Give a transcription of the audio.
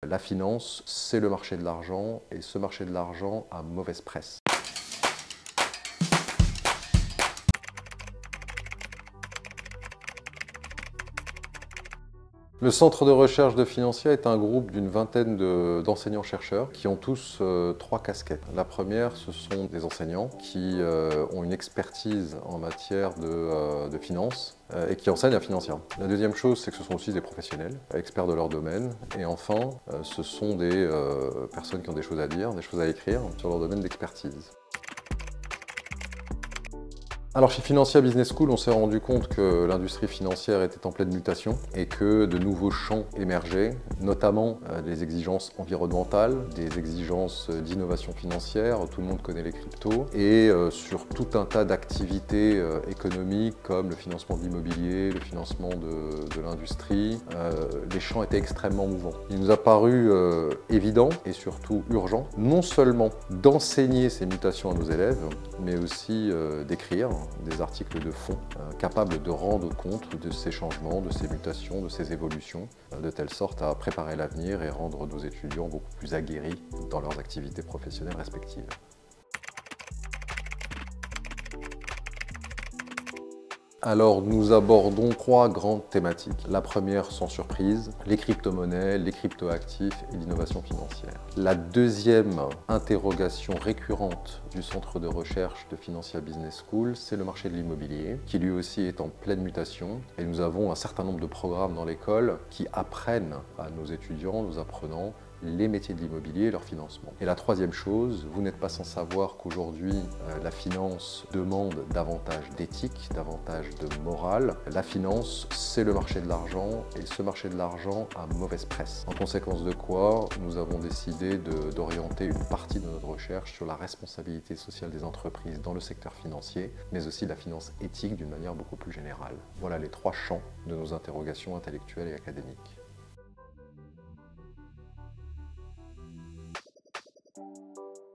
La finance, c'est le marché de l'argent et ce marché de l'argent a mauvaise presse. Le centre de recherche de Financia est un groupe d'une vingtaine d'enseignants-chercheurs qui ont tous trois casquettes. La première, ce sont des enseignants qui ont une expertise en matière de finance et qui enseignent à Financia. La deuxième chose, c'est que ce sont aussi des professionnels, experts de leur domaine. Et enfin, ce sont des personnes qui ont des choses à dire, des choses à écrire sur leur domaine d'expertise. Alors chez Financia Business School, on s'est rendu compte que l'industrie financière était en pleine mutation et que de nouveaux champs émergeaient, notamment des exigences environnementales, des exigences d'innovation financière, tout le monde connaît les cryptos, et sur tout un tas d'activités économiques comme le financement de l'immobilier, le financement de l'industrie. Les champs étaient extrêmement mouvants. Il nous a paru évident et surtout urgent, non seulement d'enseigner ces mutations à nos élèves, mais aussi d'écrire des articles de fond capables de rendre compte de ces changements, de ces mutations, de ces évolutions, de telle sorte à préparer l'avenir et rendre nos étudiants beaucoup plus aguerris dans leurs activités professionnelles respectives. Alors nous abordons trois grandes thématiques. La première, sans surprise, les crypto-monnaies, les crypto-actifs et l'innovation financière. La deuxième interrogation récurrente du centre de recherche de Financia Business School, c'est le marché de l'immobilier, qui lui aussi est en pleine mutation. Et nous avons un certain nombre de programmes dans l'école qui apprennent à nos étudiants, nos apprenants, les métiers de l'immobilier et leur financement. Et la troisième chose, vous n'êtes pas sans savoir qu'aujourd'hui, la finance demande davantage d'éthique, davantage de morale. La finance, c'est le marché de l'argent et ce marché de l'argent a mauvaise presse. En conséquence de quoi, nous avons décidé d'orienter une partie de notre recherche sur la responsabilité sociale des entreprises dans le secteur financier, mais aussi la finance éthique d'une manière beaucoup plus générale. Voilà les trois champs de nos interrogations intellectuelles et académiques.